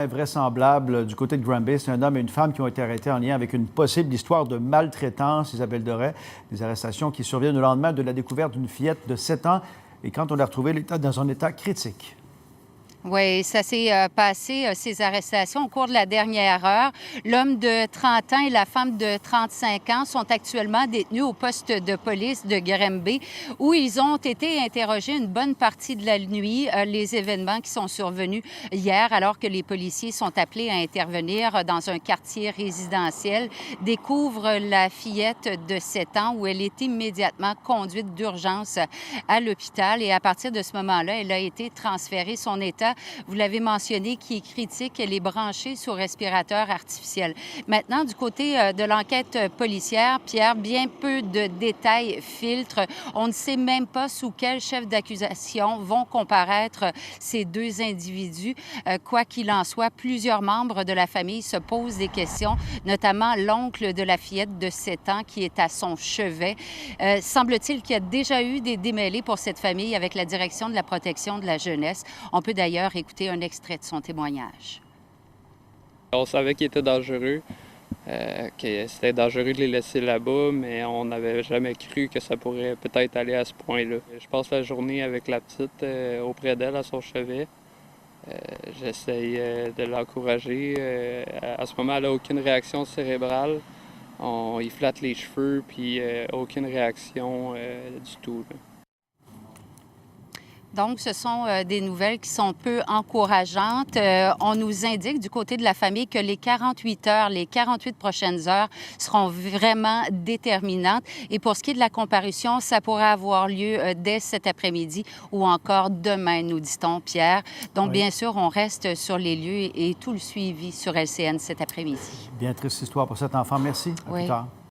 Vraisemblable du côté de Granby, c'est un homme et une femme qui ont été arrêtés en lien avec une possible histoire de maltraitance, Isabelle Doré. Des arrestations qui surviennent au lendemain de la découverte d'une fillette de 7 ans et quand on a retrouvé dans un état critique. Oui, ça s'est passé, ces arrestations, au cours de la dernière heure. L'homme de 30 ans et la femme de 35 ans sont actuellement détenus au poste de police de Granby, où ils ont été interrogés une bonne partie de la nuit. Les événements qui sont survenus hier, alors que les policiers sont appelés à intervenir dans un quartier résidentiel, découvrent la fillette de 7 ans, où elle est immédiatement conduite d'urgence à l'hôpital. Et à partir de ce moment-là, elle a été transférée. Son état, vous l'avez mentionné, qui est critique, elle est branchée sous respirateur artificiel. Maintenant, du côté de l'enquête policière, Pierre, bien peu de détails filtrent. On ne sait même pas sous quel chef d'accusation vont comparaître ces deux individus. Quoi qu'il en soit, plusieurs membres de la famille se posent des questions, notamment l'oncle de la fillette de 7 ans qui est à son chevet. Semble-t-il qu'il y a déjà eu des démêlés pour cette famille avec la direction de la protection de la jeunesse. On peut d'ailleurs écouter un extrait de son témoignage. On savait qu'il était dangereux, que c'était dangereux de les laisser là-bas, mais on n'avait jamais cru que ça pourrait peut-être aller à ce point-là. Je passe la journée avec la petite auprès d'elle à son chevet. J'essaye de l'encourager. À ce moment, elle n'a aucune réaction cérébrale. On y flatte les cheveux, puis aucune réaction du tout, là. Donc, ce sont des nouvelles qui sont peu encourageantes. On nous indique du côté de la famille que les 48 heures, les 48 prochaines heures seront vraiment déterminantes. Et pour ce qui est de la comparution, ça pourrait avoir lieu dès cet après-midi ou encore demain, nous dit-on, Pierre. Donc, oui, bien sûr, on reste sur les lieux et tout le suivi sur LCN cet après-midi. Bien triste histoire pour cet enfant. Merci. À plus tard.